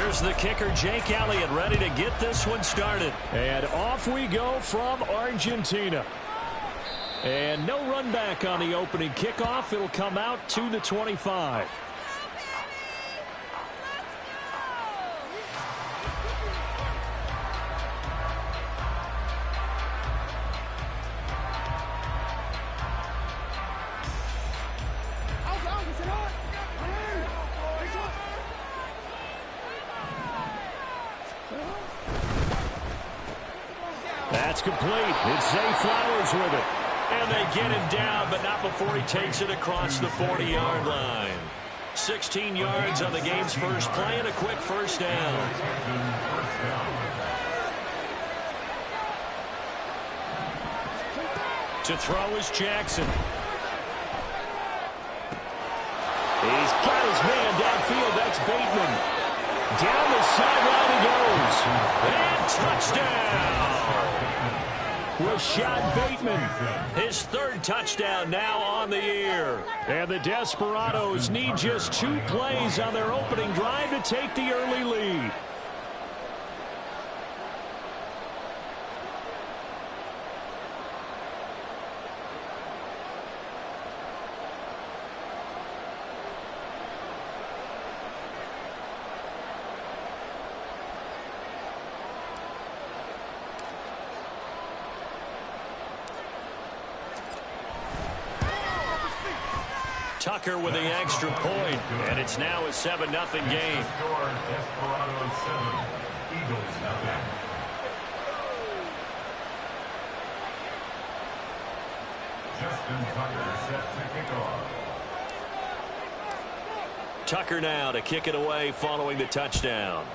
Here's the kicker, Jake Elliott, ready to get this one started. And off we go from Argentina. And no run back on the opening kickoff. It'll come out to the 25. That's complete. It's Zay Flowers with it. And they get him down, but not before he takes it across the 40-yard line. 16 yards on the game's first play and a quick first down. To throw is Jackson. He's got his man downfield. That's Bateman. Down the sideline he goes. And touchdown! Rashad Bateman. His third touchdown now on the year. And the Desperados need just 2 plays on their opening drive to take the early lead. Tucker with the extra point, and it's now a 7-0 game. Desperados 7, Eagles nothing. Justin Tucker set to kick off. Tucker now to kick it away following the touchdown.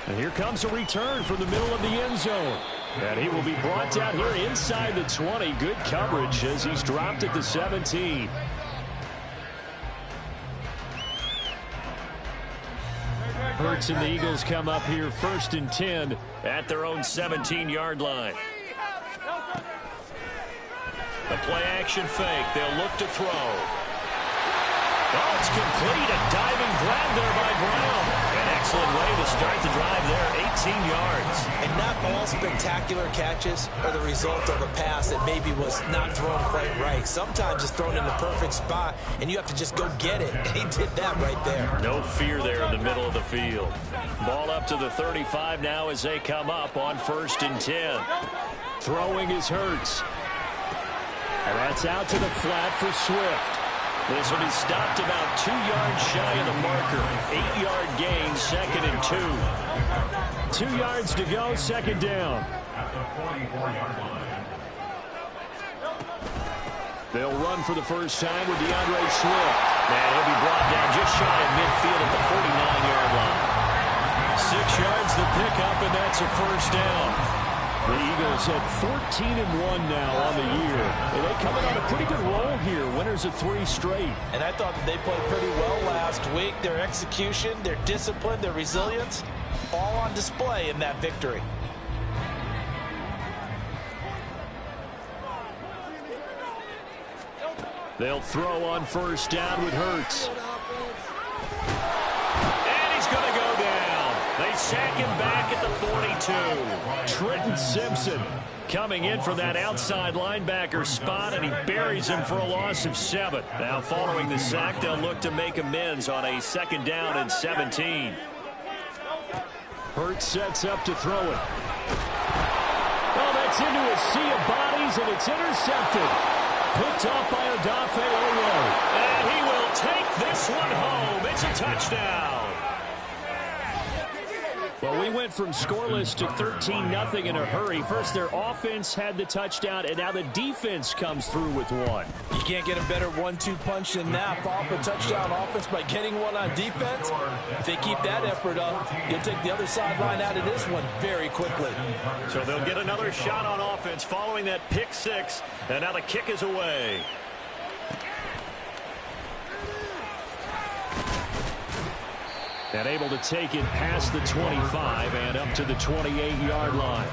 And here comes a return from the middle of the end zone. And he will be brought down here inside the 20. Good coverage as he's dropped at the 17. Hurts and the Eagles come up here 1st and 10 at their own 17-yard line. The play action fake. They'll look to throw. Oh, it's complete. A diving grab there by Brown. An excellent way to start the drive there. 18 yards. And not all spectacular catches are the result of a pass that maybe was not thrown quite right. Sometimes it's thrown in the perfect spot, and you have to just go get it. And he did that right there. No fear there in the middle of the field. Ball up to the 35 now as they come up on 1st and 10. Throwing is Hurts. And that's out to the flat for Swift. This will be stopped about 2 yards shy of the marker. 8-yard gain, 2nd and 2. 2 yards to go, 2nd down. At the 44-yard line. They'll run for the first time with DeAndre Swift. And he'll be brought down just shy of midfield at the 49-yard line. 6 yards the pickup, and that's a first down. The Eagles at 14-1 now on the year. And they coming on a pretty good roll here. Winners of 3 straight. And I thought that they played pretty well last week. Their execution, their discipline, their resilience, all on display in that victory. They'll throw on first down with Hurts. And he's going to go down. They sack him back at the 42. Trenton Simpson coming in from that outside linebacker spot, and he buries him for a loss of 7. Now following the sack, they'll look to make amends on a 2nd down and 17. Hurts sets up to throw it. Oh, that's into a sea of bodies, and it's intercepted. Picked off by Odafe Oweh. And he will take this one home. It's a touchdown. Well, we went from scoreless to 13-0 in a hurry. First, their offense had the touchdown, and now the defense comes through with one. You can't get a better 1-2 punch than that. Follow up a touchdown offense by getting one on defense. If they keep that effort up, you'll take the other sideline out of this one very quickly. So they'll get another shot on offense following that pick 6, and now the kick is away. And able to take it past the 25 and up to the 28-yard line.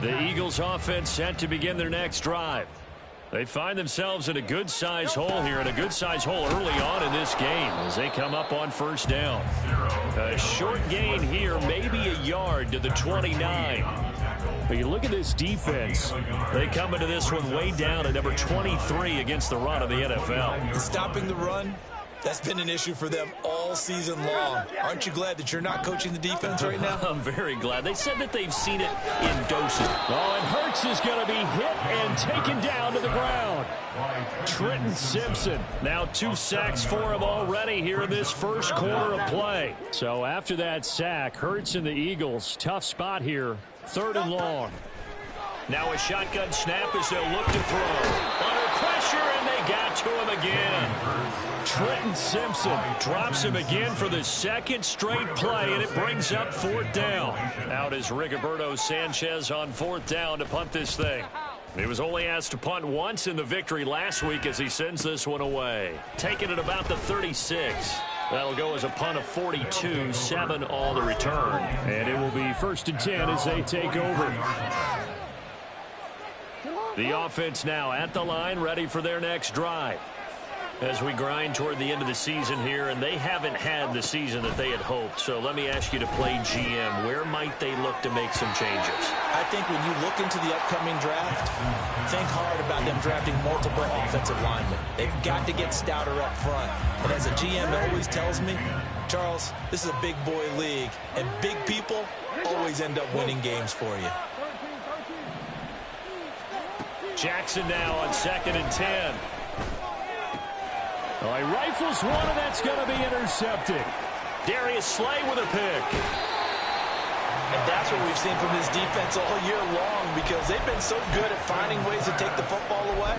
The Eagles offense set to begin their next drive. They find themselves in a good-size hole here, and a good-size hole early on in this game as they come up on first down. A short gain here, maybe a yard to the 29. But you look at this defense. They come into this one way down at number 23 against the run of the NFL. Stopping the run, that's been an issue for them all season long. Aren't you glad that you're not coaching the defense right now? I'm very glad. They said that they've seen it in doses. Oh, and Hurts is going to be hit and taken down to the ground. Trenton Simpson, now 2 sacks for him already here in this first quarter of play. So after that sack, Hurts and the Eagles, tough spot here, 3rd and long. Now a shotgun snap as they'll look to throw. Under pressure, and they got to him again. Trenton Simpson drops him again for the 2nd straight play, and it brings up 4th down. Out is Rigoberto Sanchez on 4th down to punt this thing. He was only asked to punt once in the victory last week as he sends this one away. Taking it about the 36. That'll go as a punt of 42, 7 all the return. And it will be 1st and 10 as they take over. The offense now at the line, ready for their next drive. As we grind toward the end of the season here, and they haven't had the season that they had hoped. So let me ask you to play GM. Where might they look to make some changes? I think when you look into the upcoming draft, think hard about them drafting multiple offensive linemen. They've got to get stouter up front. And as a GM always tells me, Charles, this is a big boy league, and big people always end up winning games for you. Jackson now on 2nd and 10. Oh, he rifles one, and that's going to be intercepted. Darius Slay with a pick. And that's what we've seen from this defense all year long, because they've been so good at finding ways to take the football away.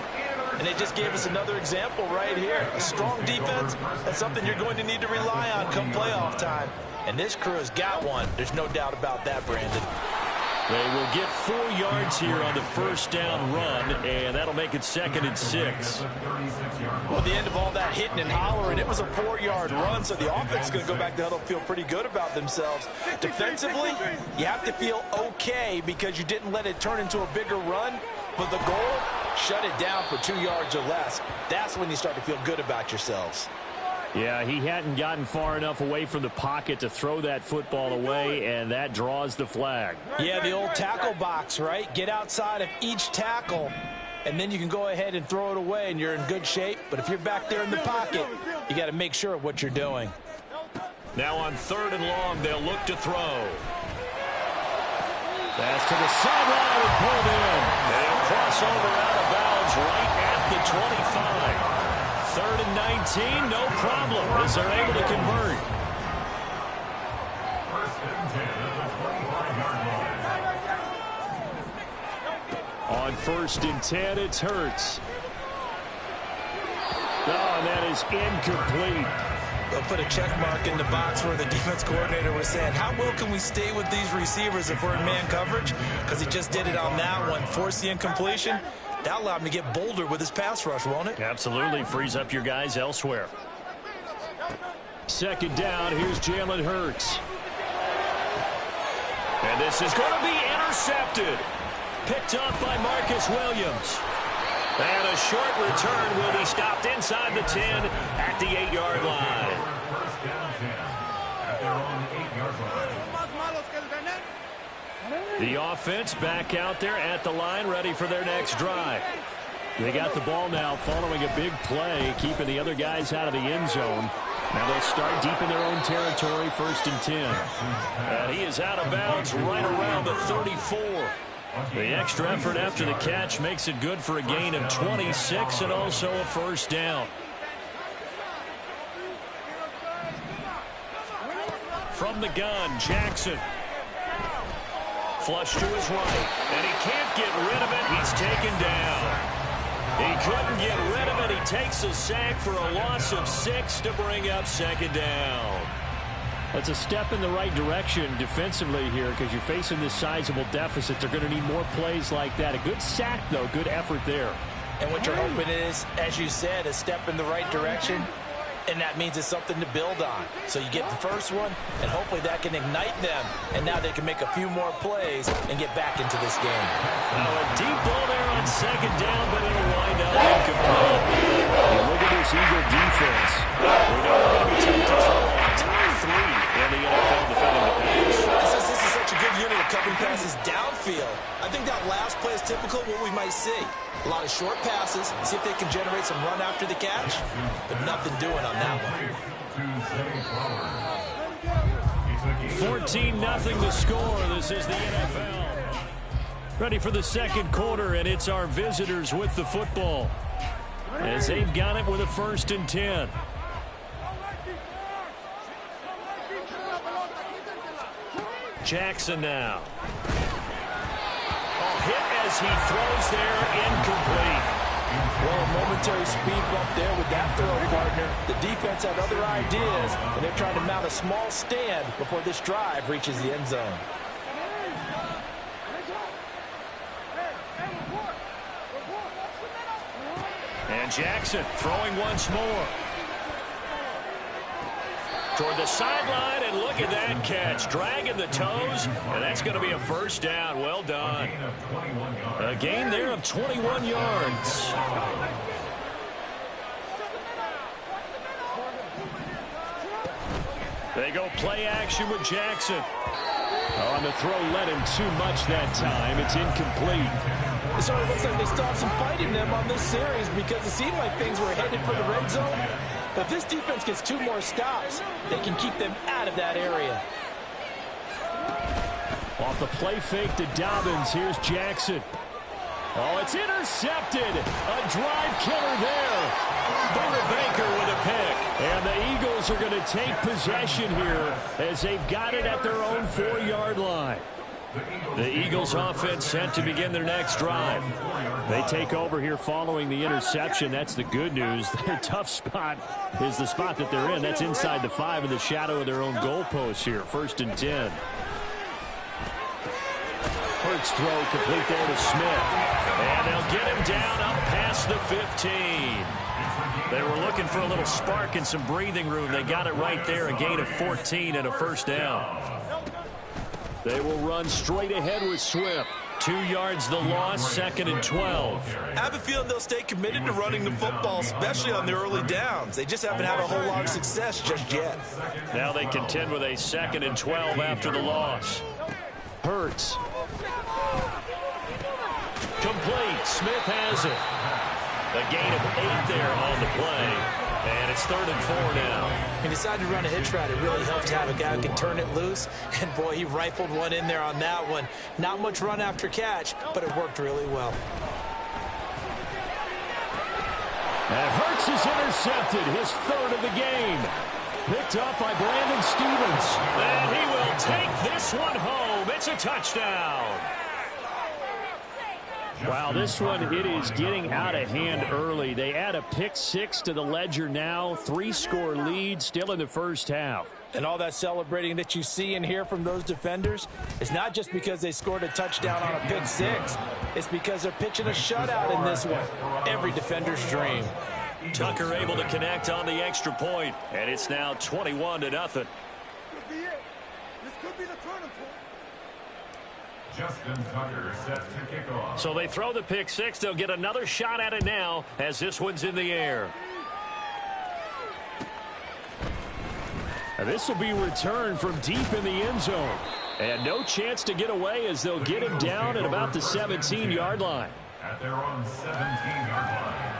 And they just gave us another example right here. A strong defense, that's something you're going to need to rely on come playoff time. And this crew has got one. There's no doubt about that, Brandon. They will get 4 yards here on the 1st down run, and that'll make it 2nd and 6. Well, at the end of all that hitting and hollering, it was a 4-yard run, so the offense is going to go back to huddle, feel pretty good about themselves. Defensively, you have to feel okay because you didn't let it turn into a bigger run, but the goal, shut it down for 2 yards or less. That's when you start to feel good about yourselves. Yeah, he hadn't gotten far enough away from the pocket to throw that football away, and that draws the flag. Yeah, the old tackle box, right? Get outside of each tackle, and then you can go ahead and throw it away, and you're in good shape. But if you're back there in the pocket, you got to make sure of what you're doing. Now on 3rd and long, they'll look to throw. Pass to the sideline and pulled in. They'll cross over out of bounds right at the 25. 3rd and 19, no problem, as they're able to convert. On 1st and 10, it's Hurts. Oh, and that is incomplete. They'll put a check mark in the box where the defense coordinator was saying, how well can we stay with these receivers if we're in man coverage? Because he just did it on that one, forced the incompletion. That allowed him to get bolder with his pass rush, won't it? Absolutely. Frees up your guys elsewhere. 2nd down. Here's Jalen Hurts. And this is going to be intercepted. Picked up by Marcus Williams. And a short return will be stopped inside the 10 at the 8-yard line. First down 10 at their own 8-yard line. The offense back out there at the line, ready for their next drive. They got the ball now following a big play, keeping the other guys out of the end zone. Now they'll start deep in their own territory, 1st and 10. And he is out of bounds right around the 34. The extra effort after the catch makes it good for a gain of 26 and also a 1st down. From the gun, Jackson. Flush to his right, and he can't get rid of it. He's taken down. He couldn't get rid of it. He takes a sack for a loss of 6 to bring up 2nd down. That's a step in the right direction defensively here because you're facing this sizable deficit. They're going to need more plays like that. A good sack, though. Good effort there. And what you're hoping is, as you said, a step in the right direction. And that means it's something to build on. So you get the first one, and hopefully that can ignite them. And now they can make a few more plays and get back into this game. Now a deep ball there on second down, but it'll wind up incomplete. You look at this Eagle defense. We know they're going to be tough to throw on top 3 in the NFL defending the pass. This is such a good unit of covering passes downfield. I think that last play is typical of what we might see. A lot of short passes, see if they can generate some run after the catch, but nothing doing on that one. 14-0 the score. This is the NFL. Ready for the second quarter, and it's our visitors with the football, as they've got it with a 1st and 10. Jackson now. Hit as he throws there, incomplete. Well, a momentary speed bump there with that throw, partner. The defense had other ideas, and they're trying to mount a small stand before this drive reaches the end zone. And Jackson throwing once more. Toward the sideline, and look at that catch. Dragging the toes, and that's going to be a 1st down. Well done. A gain there of 21 yards. They go play action with Jackson. On the throw, led him too much that time. It's incomplete. It sort of looks like they stopped some fight in them on this series because it seemed like things were headed for the red zone. But if this defense gets 2 more stops, they can keep them out of that area. Off the play fake to Dobbins, here's Jackson. Oh, it's intercepted. A drive killer there. Buda Baker with a pick. And the Eagles are going to take possession here as they've got it at their own 4-yard line. The Eagles offense set to begin their next drive. They take over here following the interception. That's the good news. Their tough spot is the spot that they're in. That's inside the 5 in the shadow of their own goalpost here. 1st and 10. Hurts throw complete there to Smith. And they'll get him down up past the 15. They were looking for a little spark and some breathing room. They got it right there. A gain of 14 and a 1st down. They will run straight ahead with Swift. 2 yards the loss, 2nd and 12. I have a feeling they'll stay committed to running the football, especially on the early downs. They just haven't had a whole lot of success just yet. Now they contend with a 2nd and 12 after the loss. Hurts. Complete. Smith has it. A gain of 8 there on the play. And it's 3rd and 4 now. He decided to run a hitch route. It really helped to have a guy who can turn it loose. And, boy, he rifled one in there on that one. Not much run after catch, but it worked really well. And Hurts is intercepted, his 3rd of the game. Picked up by Brandon Stevens. And he will take this one home. It's a touchdown. Wow, this one, it is getting out of hand early. They add a pick 6 to the ledger now. 3-score lead still in the 1st half. And all that celebrating that you see and hear from those defenders is not just because they scored a touchdown on a pick 6. It's because they're pitching a shutout in this one. Every defender's dream. Tucker able to connect on the extra point, and it's now 21-0. This could be the turning point. Justin Tucker set to kick off. So they throw the pick 6. They'll get another shot at it now as this one's in the air. And this will be returned from deep in the end zone. And no chance to get away as they'll get him down at about the 17-yard line. At their own 17-yard line.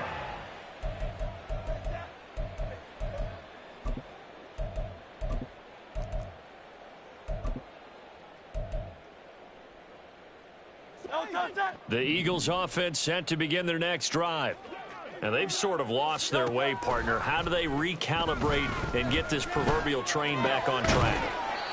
The Eagles offense set to begin their next drive. And they've sort of lost their way, partner. How do they recalibrate and get this proverbial train back on track?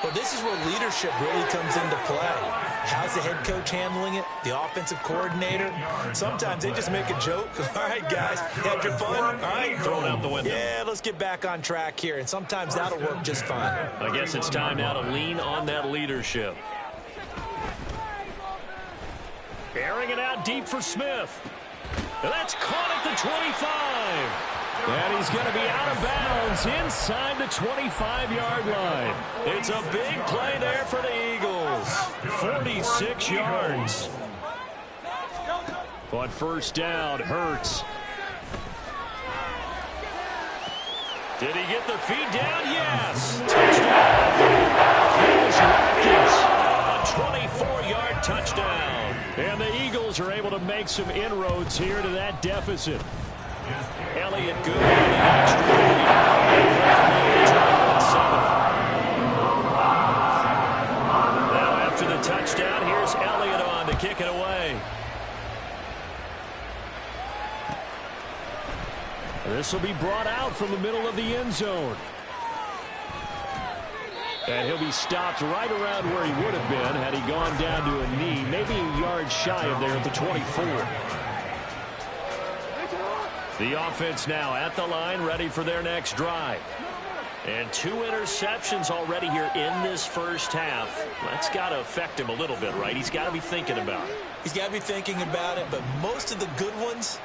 Well, this is where leadership really comes into play. How's the head coach handling it? The offensive coordinator? Sometimes they just make a joke. All right, guys, had your fun? All right, throw it out the window. Yeah, let's get back on track here. And sometimes that'll work just fine. I guess it's time now to lean on that leadership. Airing it out deep for Smith. And that's caught at the 25. And he's going to be out of bounds inside the 25-yard line. It's a big play there for the Eagles. 46 yards. On first down, Hurts. Did he get the feet down? Yes. Touchdown. A 24-yard touchdown. And the Eagles are able to make some inroads here to that deficit. Elliott good on the extra point. Now after the touchdown, here's Elliott on to kick it away. This will be brought out from the middle of the end zone. And he'll be stopped right around where he would have been had he gone down to a knee, maybe a yard shy of there at the 24. The offense now at the line, ready for their next drive. And 2 interceptions already here in this first half. That's got to affect him a little bit, right? He's got to be thinking about it. He's got to be thinking about it, but most of the good ones,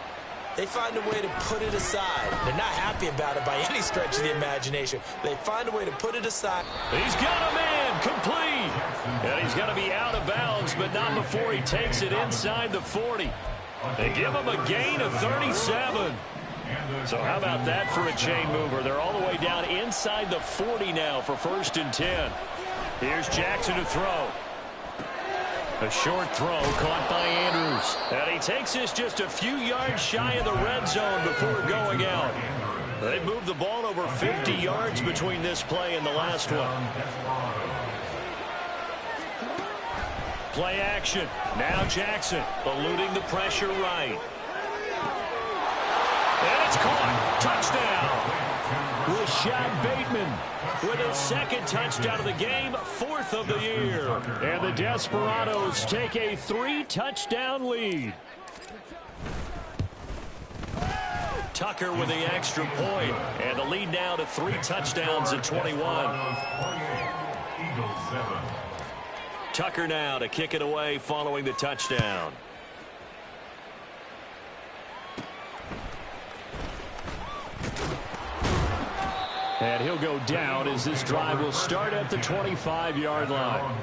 they find a way to put it aside. They're not happy about it by any stretch of the imagination. They find a way to put it aside. He's got a man complete. And he's going to be out of bounds, but not before he takes it inside the 40. They give him a gain of 37. So how about that for a chain mover? They're all the way down inside the 40 now for 1st and 10. Here's Jackson to throw. A short throw caught by Andrews. And he takes this just a few yards shy of the red zone before going out. They've moved the ball over 50 yards between this play and the last one. Play action. Now Jackson eluding the pressure right. And it's caught. Touchdown. Rashad Bateman with his 2nd touchdown of the game, 4th of the year. And the Desperados take a 3-touchdown lead. Tucker with the extra point, and the lead now to 3 touchdowns at 21. Tucker now to kick it away following the touchdown. And he'll go down as this drive will start at the 25-yard line.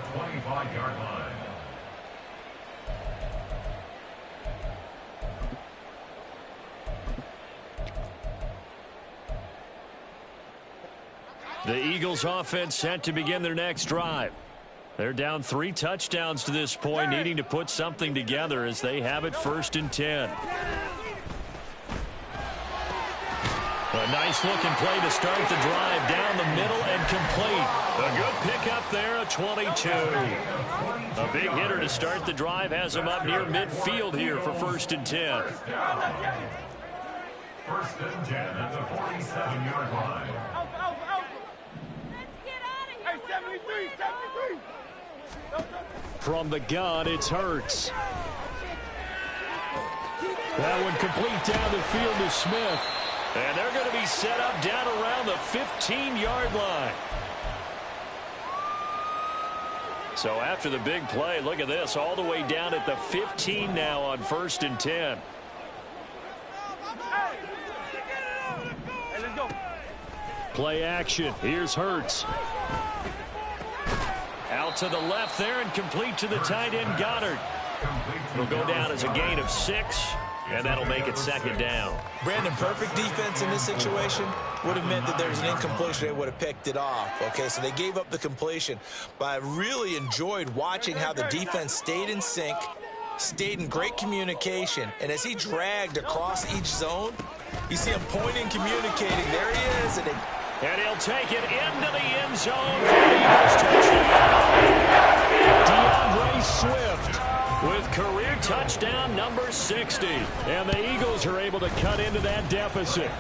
The Eagles offense set to begin their next drive. They're down 3 touchdowns to this point, needing to put something together as they have it 1st and 10. A nice-looking play to start the drive down the middle and complete. A good pickup there, a 22. A big hitter to start the drive has him up near midfield here for 1st and 10. 1st and 10 at the 47-yard line. Hey, 73, 73. From the gun, it's Hurts. That one complete down the field to Smith. And they're going to be set up down around the 15-yard line. So after the big play, look at this, all the way down at the 15 now on 1st and 10. Play action. Here's Hurts. Out to the left there and complete to the tight end, Goddard. It'll go down as a gain of 6. And that'll make it 2nd down. Brandon, perfect defense in this situation would have meant that there's an incompletion. They would have picked it off. Okay, so they gave up the completion. But I really enjoyed watching how the defense stayed in sync, stayed in great communication. And as he dragged across each zone, you see him pointing, communicating. There he is. And he'll take it into the end zone for the Eagles touchdown. DeAndre Swift with career touchdown number 60. And the Eagles are able to cut into that deficit.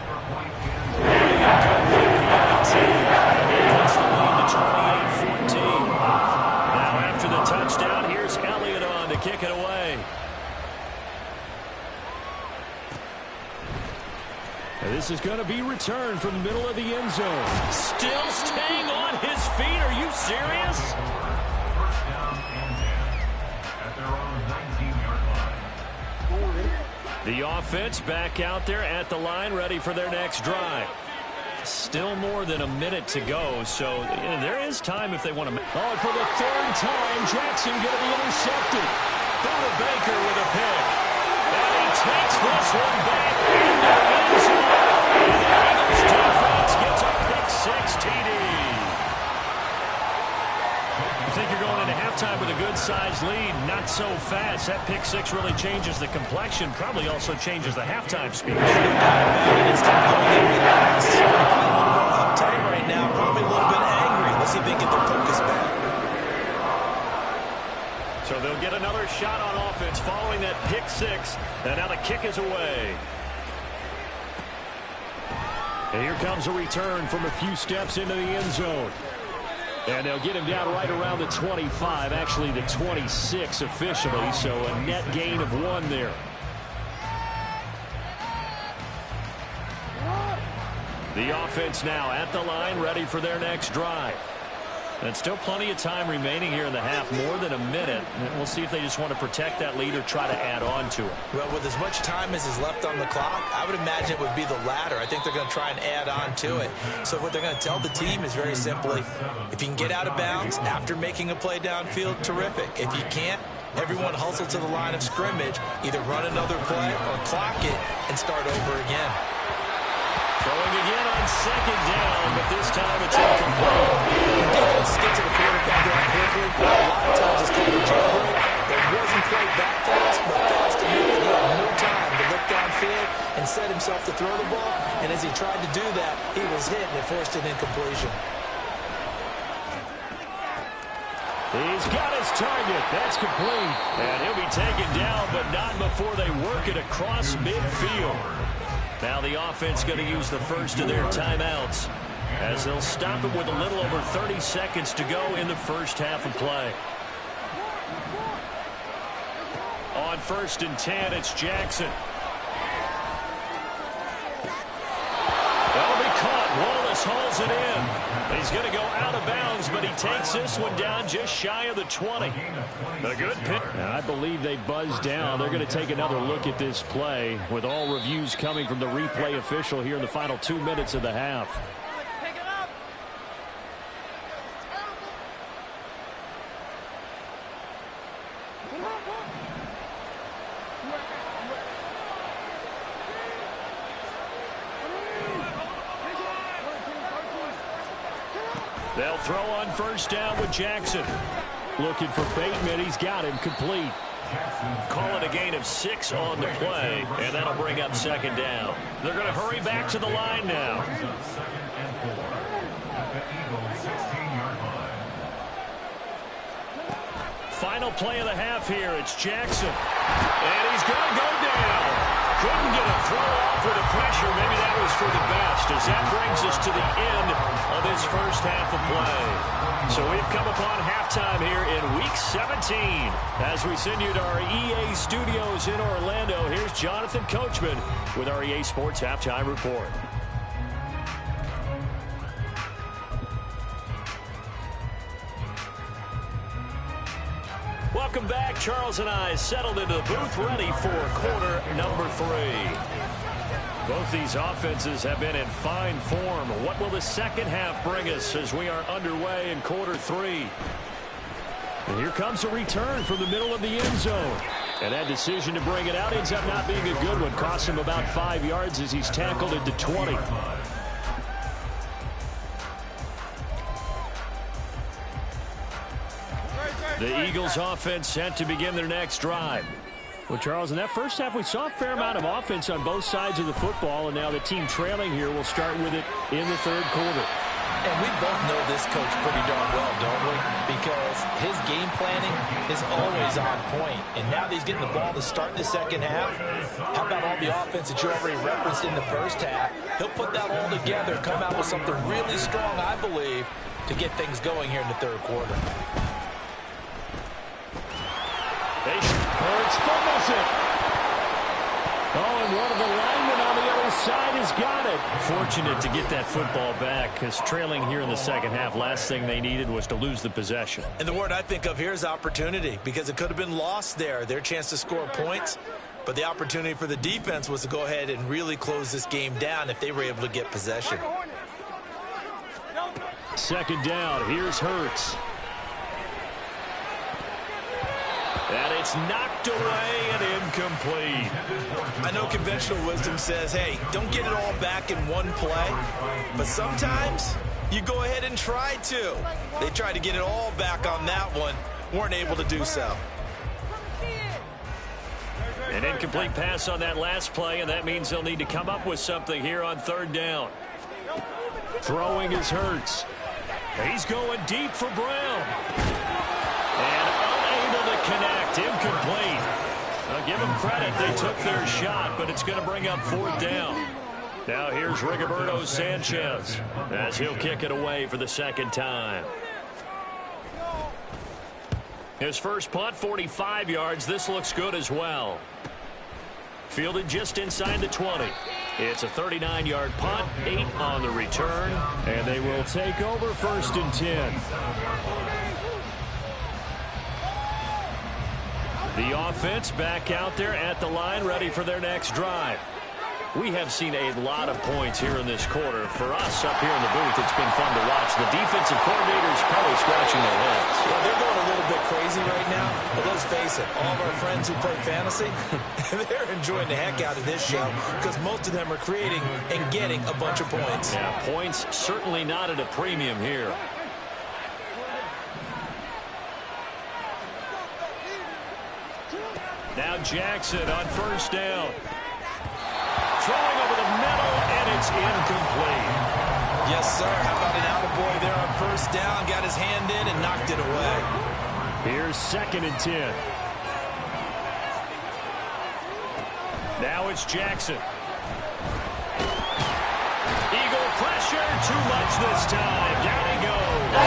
Now after the touchdown, here's Elliott on to kick it away. And this is going to be returned from the middle of the end zone. Still staying on his feet. Are you serious? The offense back out there at the line, ready for their next drive. Still more than a minute to go, so there is time if they want to. Oh, and for the third time, Jackson going to be intercepted. Buda Baker with a pick. And he takes this one back into the end zone. And the Eagles defense gets a pick-6 TD. I think you're going into halftime with a good-sized lead. Not so fast. That pick-6 really changes the complexion. Probably also changes the halftime speech. It's time to go and relax. Probably a little more uptight right now. Probably a little bit angry. Let's see if they get their focus back. So they'll get another shot on offense following that pick-6. And now the kick is away. And here comes a return from a few steps into the end zone. And they'll get him down right around the 25, actually the 26 officially, so a net gain of 1 there. The offense now at the line, ready for their next drive. And still plenty of time remaining here in the half, more than a minute. And we'll see if they just want to protect that lead or try to add on to it. Well, with as much time as is left on the clock, I would imagine it would be the latter. I think they're going to try and add on to it. So what they're going to tell the team is very simply, if you can get out of bounds after making a play downfield, terrific. If you can't, everyone hustle to the line of scrimmage, either run another play or clock it and start over again. Throwing again on second down, but this time it's incomplete. The defense gets to the quarterback that quickly. A lot of times it's called a jailbreak. It wasn't quite that fast, but fast enough that he had no time to look downfield and set himself to throw the ball. And as he tried to do that, he was hit and it forced an incompletion. He's got his target. That's complete. And he'll be taken down, but not before they work it across midfield. Now the offense going to use the first of their timeouts as they'll stop it with a little over 30 seconds to go in the first half of play. On 1st and 10, it's Jackson. That'll be caught. Wallace hauls it in. He's going to go out of bounds, but he takes this one down just shy of the 20. A good pick. I believe they buzzed down. They're going to take another look at this play with all reviews coming from the replay official here in the final 2 minutes of the half. They'll throw on 1st down with Jackson. Looking for Bateman. He's got him complete. Call it a gain of 6 on the play, and that'll bring up 2nd down. They're going to hurry back to the line now. Final play of the half here. It's Jackson. And he's going to go down. Couldn't get a throw off with the pressure. Maybe that was for the best, as that brings us to the end of this first half of play. So we've come upon halftime here in Week 17. As we send you to our EA studios in Orlando, here's Jonathan Coachman with our EA Sports Halftime Report. Welcome back. Charles and I settled into the booth, ready for quarter number 3. Both these offenses have been in fine form. What will the second half bring us as we are underway in quarter 3? And here comes a return from the middle of the end zone. And that decision to bring it out ends up not being a good one. Cost him about 5 yards as he's tackled at the 20. The Eagles offense set to begin their next drive. Well, Charles, in that first half, we saw a fair amount of offense on both sides of the football, and now the team trailing here will start with it in the third quarter. And we both know this coach pretty darn well, don't we? Because his game planning is always on point. And now that he's getting the ball to start the second half, how about all the offense that you already referenced in the first half? He'll put that all together, come out with something really strong, I believe, to get things going here in the third quarter. Hurts fumbles it. Oh, and one of the linemen on the other side has got it. Fortunate to get that football back, because trailing here in the second half, last thing they needed was to lose the possession. And the word I think of here is opportunity, because it could have been lost there. Their chance to score points. But the opportunity for the defense was to go ahead and really close this game down if they were able to get possession. Second down. Here's Hurts. And it's knocked away and incomplete. I know conventional wisdom says, hey, don't get it all back in one play. But sometimes you go ahead and try to. They tried to get it all back on that one. Weren't able to do so. An incomplete pass on that last play, and that means they'll need to come up with something here on third down. Throwing is Hurts. He's going deep for Brown. And unable to connect. Incomplete. I'll give them credit. They took their shot, but it's going to bring up fourth down. Now here's Rigoberto Sanchez as he'll kick it away for the second time. His first punt, 45 yards. This looks good as well. Fielded just inside the 20. It's a 39-yard punt, 8 on the return, and they will take over first and 10. The offense back out there at the line, ready for their next drive. We have seen a lot of points here in this quarter. For us up here in the booth, it's been fun to watch. The defensive coordinators probably scratching their heads. Well, they're going a little bit crazy right now, but let's face it, all of our friends who play fantasy, they're enjoying the heck out of this show because most of them are creating and getting a bunch of points. Yeah, points certainly not at a premium here. Now Jackson on first down. Throwing over the middle, and it's incomplete. Yes, sir. How about an attaboy there on first down? Got his hand in and knocked it away. Here's second and 10. Now it's Jackson. Eagle pressure, too much this time. Down he goes.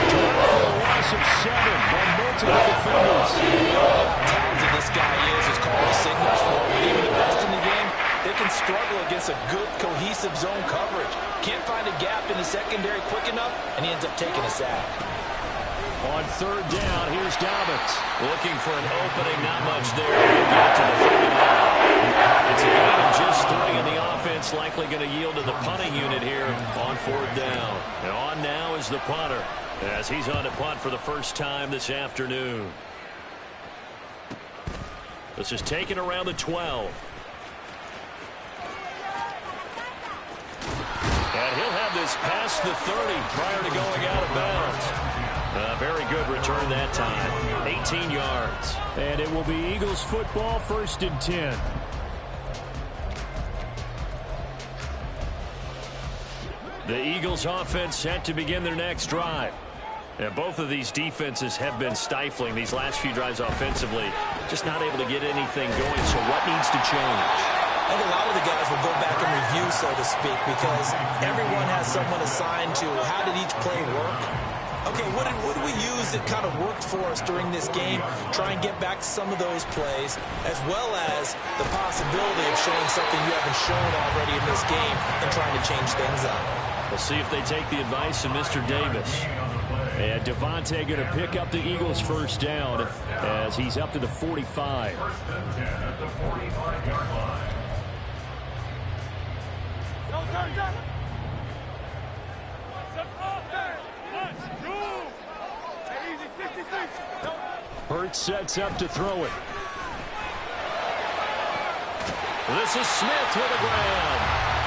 Trying for a loss of 7 by multiple defenders. How talented this guy is called the signals for him. Even the best in the game, they can struggle against a good, cohesive zone coverage. Can't find a gap in the secondary quick enough, and he ends up taking a sack. On third down, here's Dobbins. Looking for an opening, not much there. He'll get to the 39. It's a gain of just 3, and the offense likely going to yield to the punting unit here on fourth down. And on now is the punter, as he's on to punt for the first time this afternoon. This is taken around the 12. And he'll have this past the 30 prior to going out of bounds. A very good return that time. 18 yards. And it will be Eagles football, first and 10. The Eagles offense set to begin their next drive. And both of these defenses have been stifling these last few drives offensively. Just not able to get anything going. So what needs to change? I think a lot of the guys will go back and review, so to speak, because everyone has someone assigned to how did each play work. Okay, what did we use that kind of worked for us during this game? Try and get back to some of those plays, as well as the possibility of showing something you haven't shown already in this game and trying to change things up. We'll see if they take the advice of Mr. Davis. And Devontae going to pick up the Eagles' first down as he's up to the 45. Hurts sets up to throw it. This is Smith with a grab.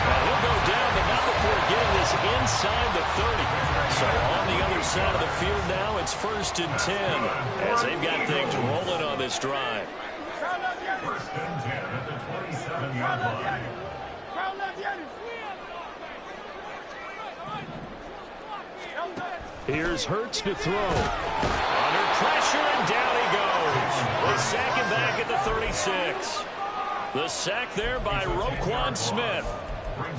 And he'll go down, but not before getting this inside the 30. So on the other side of the field now, it's first and 10 as they've got things rolling on this drive. First and 10 at the 27-yard line. Here's Hurts to throw. Under pressure, and down he goes. They sack him back at the 36. The sack there by Roquan Smith.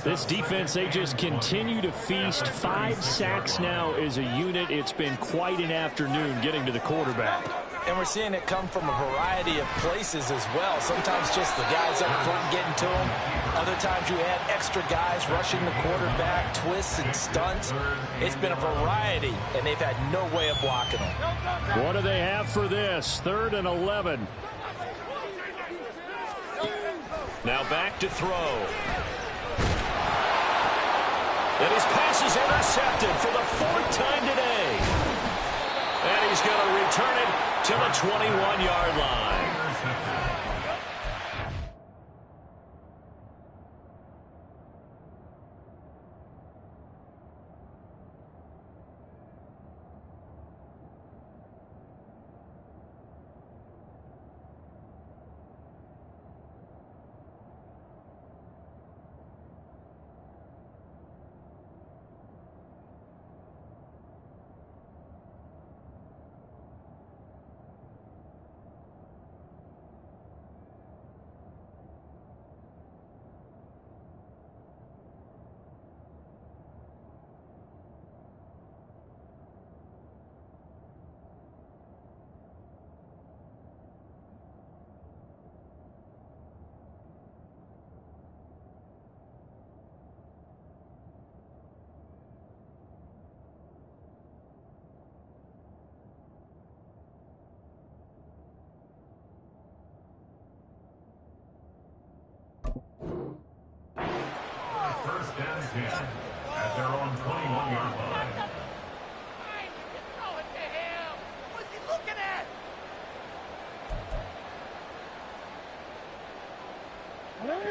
This defense, they just continue to feast. 5 sacks now as a unit. It's been quite an afternoon getting to the quarterback. And we're seeing it come from a variety of places as well. Sometimes just the guys up front getting to him. Other times you add extra guys rushing the quarterback, twists and stunts. It's been a variety, and they've had no way of blocking them. What do they have for this? 3rd and 11. Now back to throw. And his pass is intercepted for the 4th time today. And he's going to return it to the 21-yard line. First down 10 at their own 21-yard line. Throw it to him. What's he looking at?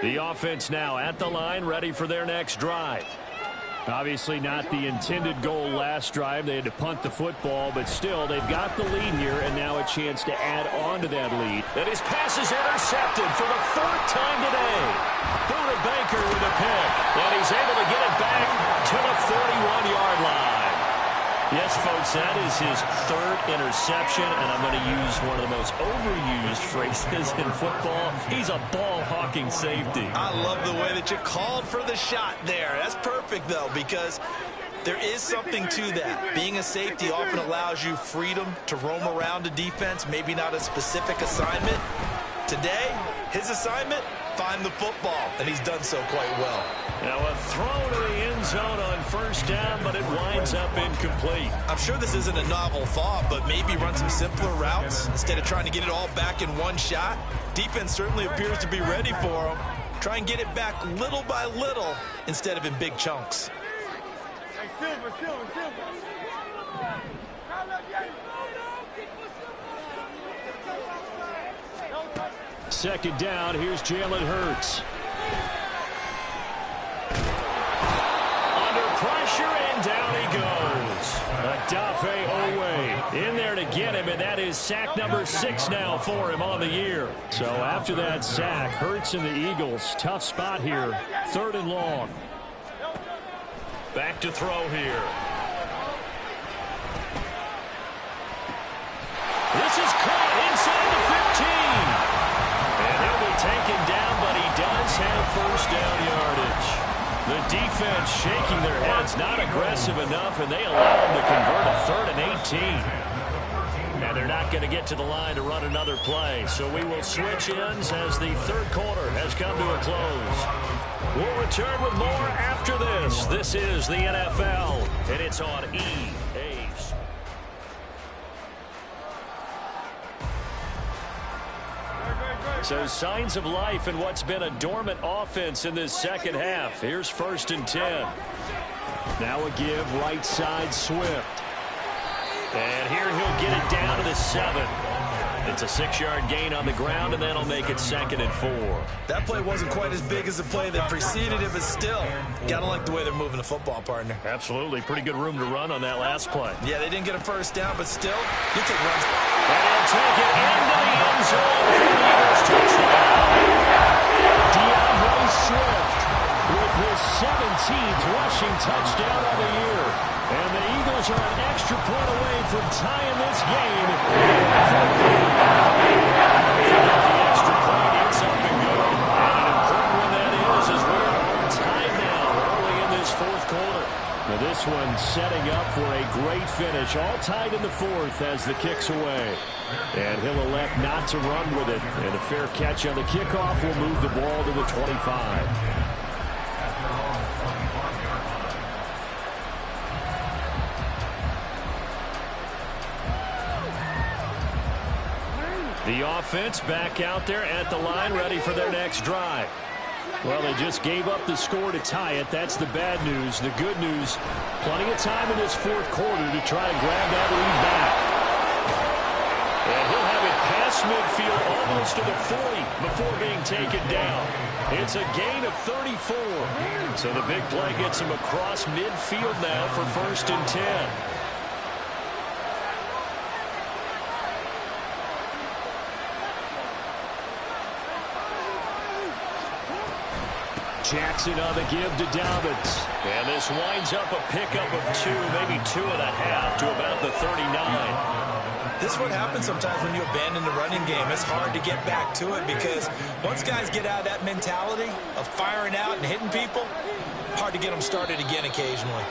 The offense now at the line, ready for their next drive. Obviously not the intended goal last drive. They had to punt the football, but still, they've got the lead here, and now a chance to add on to that lead. And his pass is intercepted for the 4th time today. Buda Baker with a pick, and he's able to get it back to the 41-yard line. Yes, folks, that is his 3rd interception, and I'm going to use one of the most overused phrases in football. He's a ball-hawking safety. I love the way that you called for the shot there. That's perfect, though, because there is something to that. Being a safety often allows you freedom to roam around a defense, maybe not a specific assignment. Today, his assignment, find the football, and he's done so quite well. Now a throw to the end zone on 1st down, but it winds up incomplete. I'm sure this isn't a novel thought, but maybe run some simpler routes instead of trying to get it all back in one shot. Defense certainly appears to be ready for him. Try and get it back little by little instead of in big chunks. Hey, Silver. Second down, here's Jalen Hurts. Under pressure, and down he goes. Odafe Oweh in there to get him, and that is sack number 6 now for him on the year. So after that sack, Hurts and the Eagles, tough spot here, 3rd and long. Back to throw here. This is caught inside the 15. And he'll be taken down, but he does have 1st down yardage. The defense shaking their heads, not aggressive enough, and they allow him to convert a 3rd and 18. And they're not going to get to the line to run another play, so we will switch ends as the 3rd quarter has come to a close. We'll return with more after this. This is the NFL, and it's on EA Sports. So signs of life in what's been a dormant offense in this second half. Here's 1st and 10. Now a give right side Swift. And here he'll get it down to the 7. It's a 6-yard gain on the ground, and that'll make it 2nd and 4. That play wasn't quite as big as the play that preceded it, but still, gotta like the way they're moving the football, partner. Absolutely. Pretty good room to run on that last play. Yeah, they didn't get a 1st down, but still, you take runs. And he'll take it into the end zone for the Eagles touchdown. DeAndre Swift with his 17th rushing touchdown of the year. And the Eagles are an extra point away from tying this game. The extra point, it's up and good. And an important one that is we're all tied now early in this 4th quarter. Now this one setting up for a great finish. All tied in the 4th as the kick's away. And he'll elect not to run with it. And a fair catch on the kickoff will move the ball to the 25. The offense back out there at the line, ready for their next drive. Well, they just gave up the score to tie it. That's the bad news. The good news, plenty of time in this fourth quarter to try and grab that lead back. And he'll have it past midfield almost to the 40 before being taken down. It's a gain of 34. So the big play gets him across midfield now for 1st and 10. Jackson on the give to Dobbins. And this winds up a pickup of 2, maybe 2.5 to about the 39. This is what happens sometimes when you abandon the running game. It's hard to get back to it because once guys get out of that mentality of firing out and hitting people, hard to get them started again occasionally.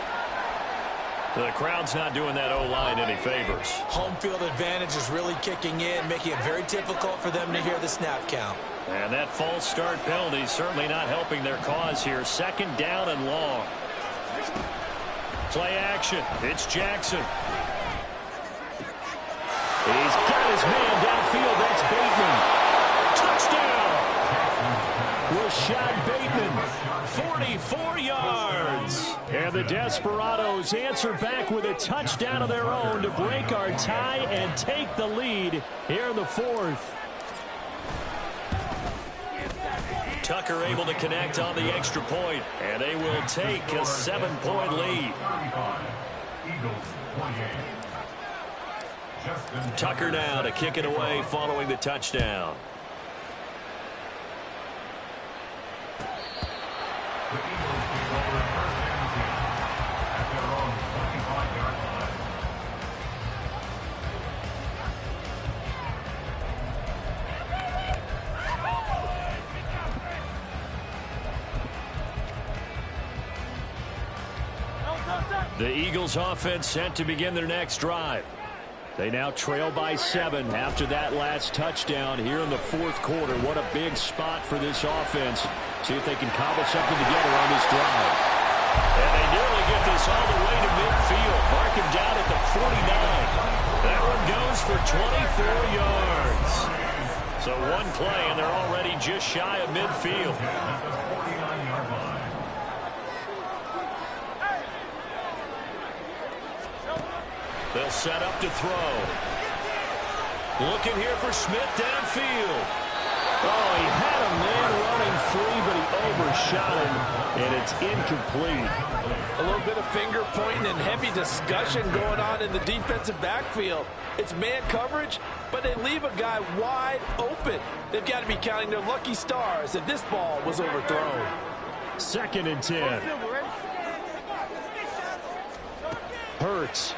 The crowd's not doing that O-line any favors. Home field advantage is really kicking in, making it very difficult for them to hear the snap count. And that false start penalty certainly not helping their cause here. 2nd down and long. Play action. It's Jackson. He's got his man downfield. That's Bateman. Touchdown! Rashad Bateman, 44 yards. And the Desperados answer back with a touchdown of their own to break our tie and take the lead here in the 4th. Tucker able to connect on the extra point, and they will take a 7-point lead. Tucker now to kick it away following the touchdown. The Eagles offense set to begin their next drive. They now trail by 7 after that last touchdown here in the 4th quarter. What a big spot for this offense. See if they can cobble something together on this drive. And they nearly get this all the way to midfield. Mark him down at the 49. That one goes for 24 yards. So one play and they're already just shy of midfield. They'll set up to throw. Looking here for Smith downfield. Oh, he had a man running free, but he overshot him, and it's incomplete. A little bit of finger pointing and heavy discussion going on in the defensive backfield. It's man coverage, but they leave a guy wide open. They've got to be counting their lucky stars that this ball was overthrown. 2nd and 10. Hurts.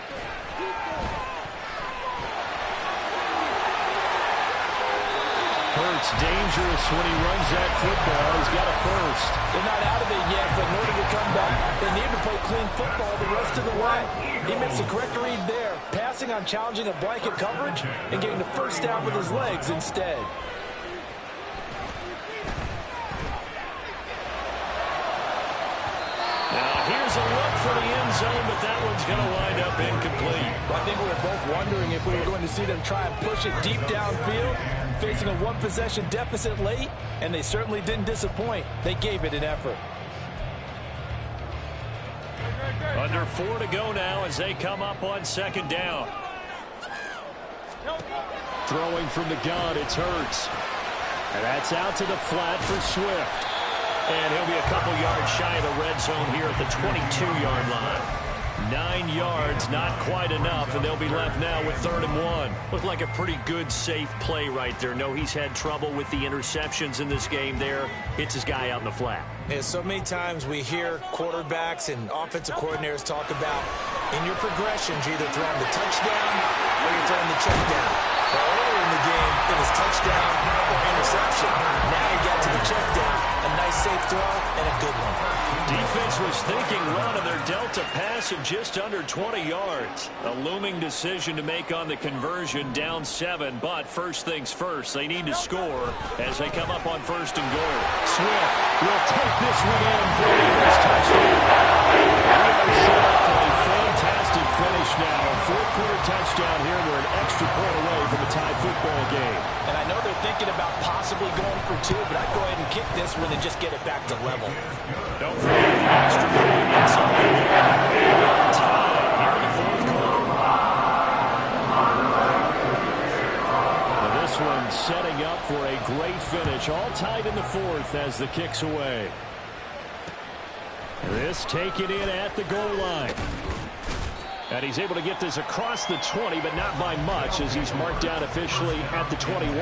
Hurts dangerous when he runs that football. He's got a first. They're not out of it yet, but in order to come back, they need to play clean football the rest of the way. He makes the correct read there, passing on challenging a blanket coverage and getting the first down with his legs instead. Now here's a look for the end zone, but that one's going to wind up incomplete. I think we were both wondering if we were going to see them try and push it deep downfield, facing a one-possession deficit late, and they certainly didn't disappoint. They gave it an effort. Under 4 to go now as they come up on 2nd down. Throwing from the gun, it's Hurts. And that's out to the flat for Swift. And he'll be a couple yards shy of the red zone here at the 22-yard line. 9 yards, not quite enough, and they'll be left now with 3rd and 1. Looked like a pretty good, safe play right there. No, he's had trouble with the interceptions in this game there. Hits his guy out in the flat. Yeah, so many times we hear quarterbacks and offensive coordinators talk about in your progressions, you're either throwing the touchdown or you're throwing the check down. Well, earlier in the game, it was touchdown or interception. Now you got to the check down. A nice safe throw and a good one. Defense was thinking run, and they're dealt a pass of just under 20 yards. A looming decision to make on the conversion, down 7. But first things first, they need to score as they come up on 1st and goal. Swift will take this one in for the Eagles touchdown. We are set up for a fantastic finish now. 4th quarter touchdown here. We're an extra point away from a tie football game. And I know they're thinking about possibly going for 2, but I'd go ahead and kick this one and just get it back to level. Don't forget the extra point gets up the tie here in the fourth quarter. Now this one setting up for a great finish. All tied in the fourth as the kick's away. This taken in at the goal line. And he's able to get this across the 20, but not by much as he's marked down officially at the 21.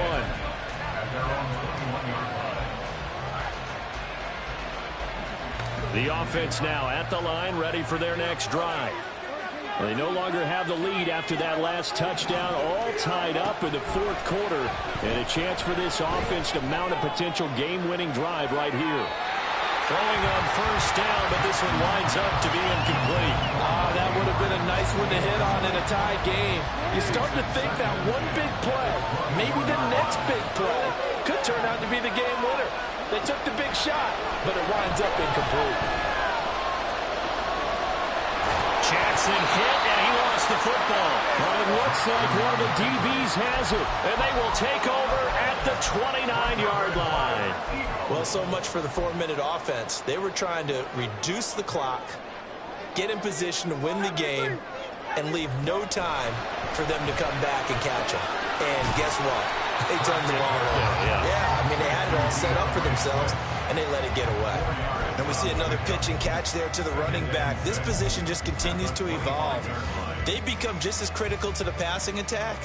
The offense now at the line, ready for their next drive. They no longer have the lead after that last touchdown, all tied up in the fourth quarter. And a chance for this offense to mount a potential game-winning drive right here. Throwing on first down, but this one winds up to be incomplete. That would have been a nice one to hit on in a tie game. You start to think that one big play, maybe the next big play, could turn out to be the game winner. They took the big shot, but it winds up incomplete. Jackson hit, and he lost the football. But it looks like one of the DBs has it. And they will take over at the 29-yard line. Well, so much for the 4-minute offense. They were trying to reduce the clock, get in position to win the game, and leave no time for them to come back and catch them. And guess what? They turned the ball over. Yeah, I mean, they had it all set up for themselves, and they let it get away. And we see another pitch and catch there to the running back. This position just continues to evolve. They become just as critical to the passing attack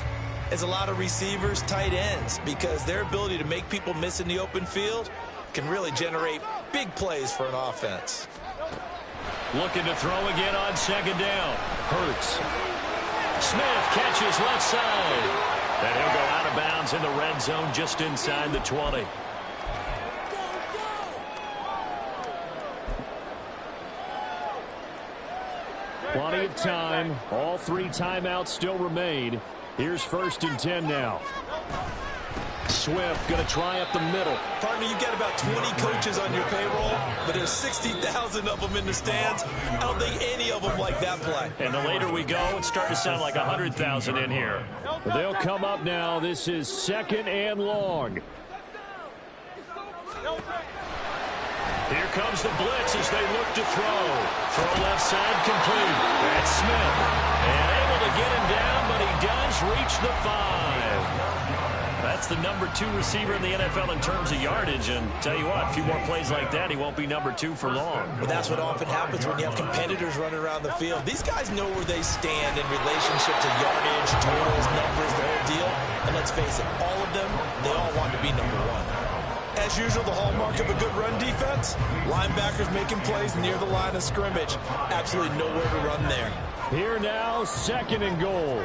as a lot of receivers, tight ends, because their ability to make people miss in the open field can really generate big plays for an offense. Looking to throw again on second down. Hurts. Smith catches left side. And he'll go out of bounds in the red zone just inside the 20. Plenty of time. All 3 timeouts still remain. Here's 1st and 10 now. Swift going to try up the middle. Partner, you've got about 20 coaches on your payroll, but there's 60,000 of them in the stands. I don't think any of them like that play. And the later we go, it's starting to sound like 100,000 in here. They'll come up now. This is 2nd and long. Here comes the blitz as they look to throw. Throw left side complete. That's Smith. And able to get him down, but he does reach the 5. That's the number 2 receiver in the NFL in terms of yardage. And tell you what, a few more plays like that, he won't be number 2 for long. But that's what often happens when you have competitors running around the field. These guys know where they stand in relationship to yardage, totals, numbers, the whole deal. And let's face it, all of them, they all want to be number 1. As usual, the hallmark of a good run defense, linebackers making plays near the line of scrimmage. Absolutely nowhere to run there. Here now, 2nd and goal.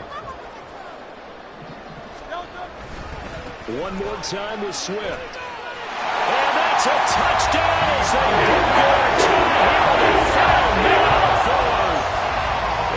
One more time with Swift. And that's a touchdown as they get their time here in the final minute of the fourth.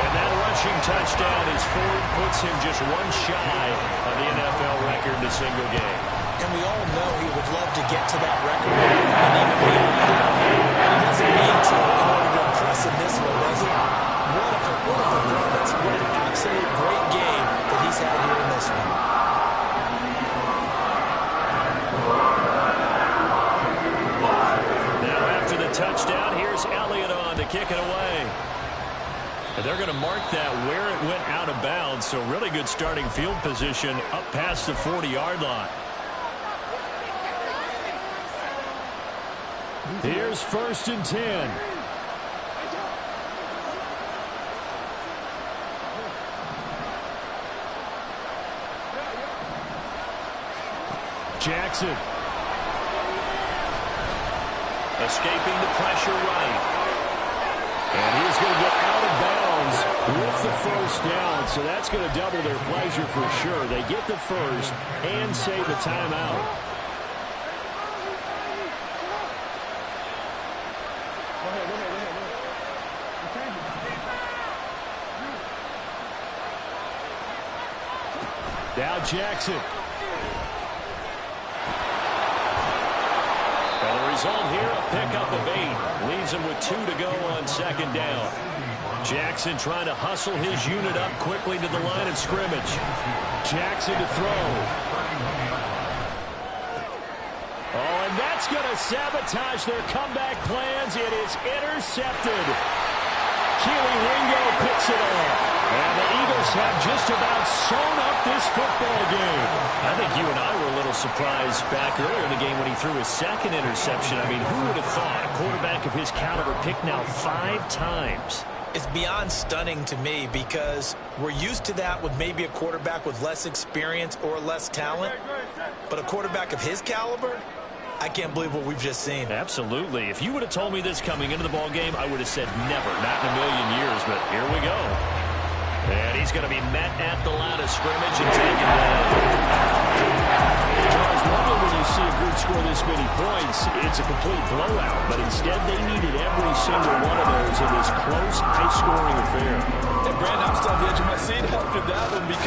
And that rushing touchdown is Ford puts him just one shy of the NFL record in a single game. And we all know he would love to get to that record and even beyond it. But he doesn't need to in order to impress in this one, does he? What a performance. What an absolute great game that he's had here in this one. Now after the touchdown, here's Elliott on to kick it away. And they're going to mark that where it went out of bounds. So really good starting field position up past the 40-yard line. Here's 1st and 10. Jackson. Escaping the pressure right. And he's going to get out of bounds with the first down. So that's going to double their pleasure for sure. They get the first and save a timeout. Now Jackson. And the result here, a pickup of 8. Leaves him with 2 to go on second down. Jackson trying to hustle his unit up quickly to the line of scrimmage. Jackson to throw. Oh, and that's going to sabotage their comeback plans. It is intercepted. Keely Ringo picks it off. And the Eagles have just about sewn up this football game. I think you and I were a little surprised back earlier in the game when he threw his second interception. I mean, who would have thought a quarterback of his caliber picked now 5 times? It's beyond stunning to me because we're used to that with maybe a quarterback with less experience or less talent. But a quarterback of his caliber, I can't believe what we've just seen. Absolutely. If you would have told me this coming into the ball game, I would have said never, not in a million years. But here we go. And he's going to be met at the line of scrimmage and taken down. Charles, normally when you see a group score this many points, it's a complete blowout. But instead, they needed every single one of those in this close, high-scoring affair. And Brandon, I'm still on the edge of my seat after that one because